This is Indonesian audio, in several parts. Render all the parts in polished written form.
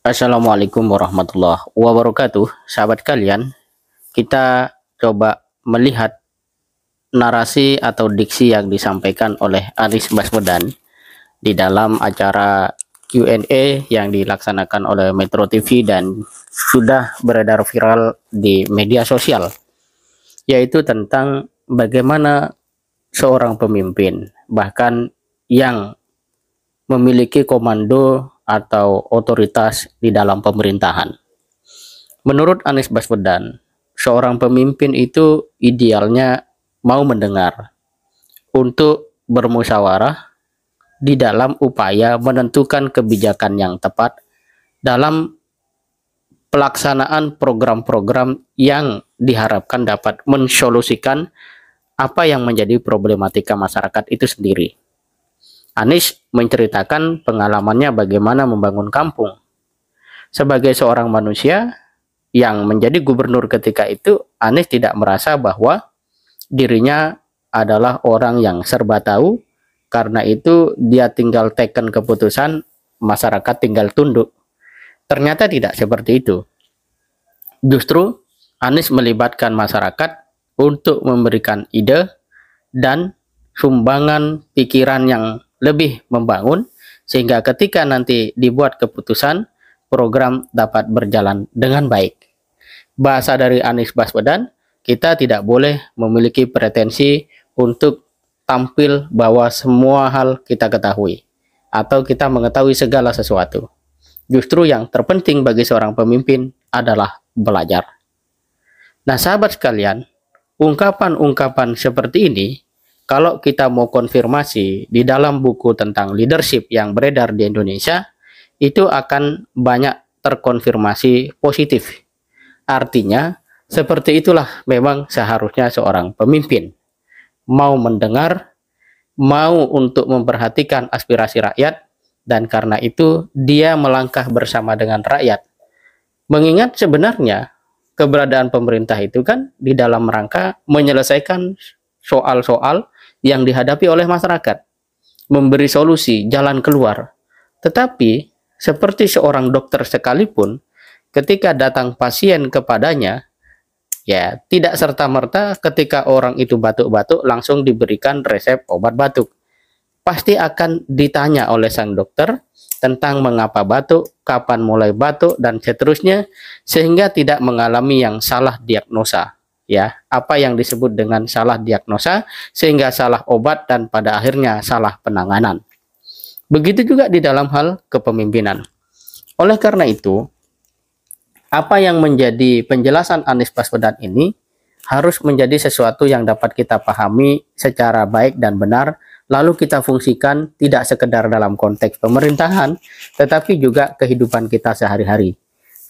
Assalamualaikum warahmatullahi wabarakatuh. Sahabat kalian, kita coba melihat narasi atau diksi yang disampaikan oleh Anies Baswedan di dalam acara Q&A yang dilaksanakan oleh Metro TV dan sudah beredar viral di media sosial, yaitu tentang bagaimana seorang pemimpin, bahkan yang memiliki komando atau otoritas di dalam pemerintahan. Menurut Anies Baswedan, seorang pemimpin itu idealnya mau mendengar untuk bermusyawarah di dalam upaya menentukan kebijakan yang tepat dalam pelaksanaan program-program yang diharapkan dapat mensolusikan apa yang menjadi problematika masyarakat itu sendiri. Anies menceritakan pengalamannya bagaimana membangun kampung. Sebagai seorang manusia yang menjadi gubernur ketika itu, Anies tidak merasa bahwa dirinya adalah orang yang serba tahu, karena itu dia tinggal teken keputusan, masyarakat tinggal tunduk. Ternyata tidak seperti itu. Justru Anies melibatkan masyarakat untuk memberikan ide dan sumbangan pikiran yang lebih membangun, sehingga ketika nanti dibuat keputusan, program dapat berjalan dengan baik. Bahasa dari Anies Baswedan, kita tidak boleh memiliki pretensi untuk tampil bahwa semua hal kita ketahui, atau kita mengetahui segala sesuatu. Justru yang terpenting bagi seorang pemimpin adalah belajar. Nah, sahabat sekalian, ungkapan-ungkapan seperti ini, kalau kita mau konfirmasi di dalam buku tentang leadership yang beredar di Indonesia, itu akan banyak terkonfirmasi positif. Artinya, seperti itulah memang seharusnya seorang pemimpin. Mau mendengar, mau untuk memperhatikan aspirasi rakyat, dan karena itu dia melangkah bersama dengan rakyat. Mengingat sebenarnya keberadaan pemerintah itu kan di dalam rangka menyelesaikan soal-soal yang dihadapi oleh masyarakat, memberi solusi, jalan keluar. Tetapi, seperti seorang dokter sekalipun, ketika datang pasien kepadanya, ya tidak serta-merta ketika orang itu batuk-batuk langsung diberikan resep obat batuk. Pasti akan ditanya oleh sang dokter tentang mengapa batuk, kapan mulai batuk, dan seterusnya, sehingga tidak mengalami yang salah diagnosa. Ya, apa yang disebut dengan salah diagnosa, sehingga salah obat dan pada akhirnya salah penanganan. Begitu juga di dalam hal kepemimpinan. Oleh karena itu, apa yang menjadi penjelasan Anies Baswedan ini harus menjadi sesuatu yang dapat kita pahami secara baik dan benar, lalu kita fungsikan tidak sekedar dalam konteks pemerintahan, tetapi juga kehidupan kita sehari-hari.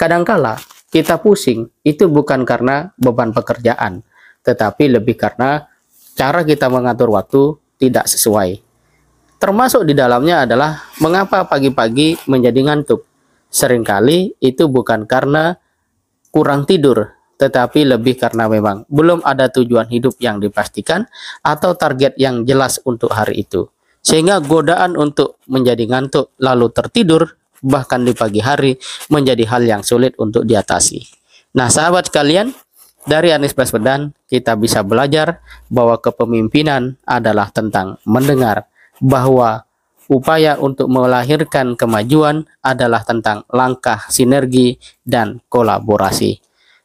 Kadangkala kita pusing itu bukan karena beban pekerjaan, tetapi lebih karena cara kita mengatur waktu tidak sesuai. Termasuk di dalamnya adalah mengapa pagi-pagi menjadi ngantuk. Seringkali itu bukan karena kurang tidur, tetapi lebih karena memang belum ada tujuan hidup yang dipastikan atau target yang jelas untuk hari itu. Sehingga godaan untuk menjadi ngantuk lalu tertidur bahkan di pagi hari menjadi hal yang sulit untuk diatasi. Nah, sahabat sekalian, dari Anies Baswedan kita bisa belajar bahwa kepemimpinan adalah tentang mendengar, bahwa upaya untuk melahirkan kemajuan adalah tentang langkah sinergi dan kolaborasi.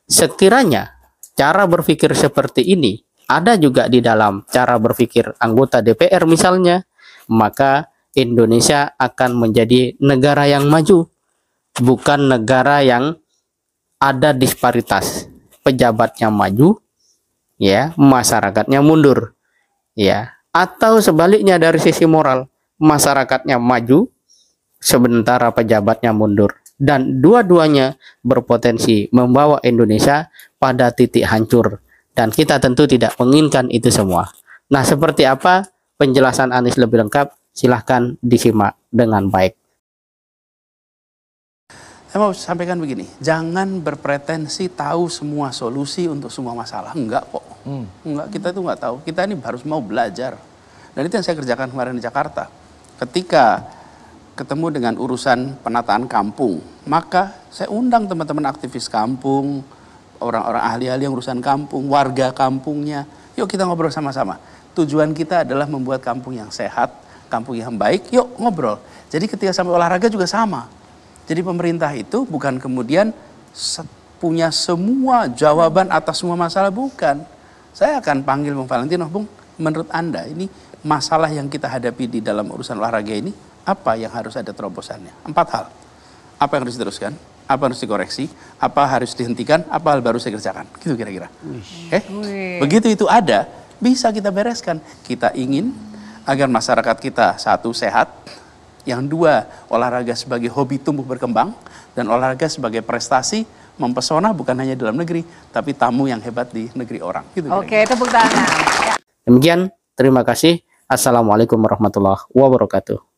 Sekiranya cara berpikir seperti ini ada juga di dalam cara berpikir anggota DPR misalnya, maka Indonesia akan menjadi negara yang maju, bukan negara yang ada disparitas. Pejabatnya maju, ya, masyarakatnya mundur, ya. Atau sebaliknya dari sisi moral, masyarakatnya maju, sementara pejabatnya mundur. Dan dua-duanya berpotensi membawa Indonesia pada titik hancur. Dan kita tentu tidak menginginkan itu semua. Nah, seperti apa penjelasan Anies lebih lengkap? Silahkan disimak dengan baik. Saya mau sampaikan begini, jangan berpretensi tahu semua solusi untuk semua masalah. Enggak kok. Enggak, kita itu enggak tahu. Kita ini harus mau belajar. Dan itu yang saya kerjakan kemarin di Jakarta. Ketika ketemu dengan urusan penataan kampung, maka saya undang teman-teman aktivis kampung, orang-orang ahli-ahli yang urusan kampung, warga kampungnya. Yuk kita ngobrol sama-sama. Tujuan kita adalah membuat kampung yang sehat, kampung yang baik, yuk ngobrol. Jadi ketika sampai olahraga juga sama. Jadi pemerintah itu bukan kemudian punya semua jawaban atas semua masalah, bukan. Saya akan panggil Bung Valentino, Bung, menurut Anda ini masalah yang kita hadapi di dalam urusan olahraga ini, apa yang harus ada terobosannya? 4 hal. Apa yang harus diteruskan? Apa harus dikoreksi? Apa harus dihentikan? Apa hal baru saya kerjakan? Gitu kira-kira. Begitu itu ada, bisa kita bereskan. Kita ingin agar masyarakat kita, 1, sehat. Yang 2, olahraga sebagai hobi tumbuh berkembang. Dan olahraga sebagai prestasi mempesona bukan hanya dalam negeri, tapi tamu yang hebat di negeri orang. Gitu Oke, tepuk tangan. Demikian, terima kasih. Assalamualaikum warahmatullahi wabarakatuh.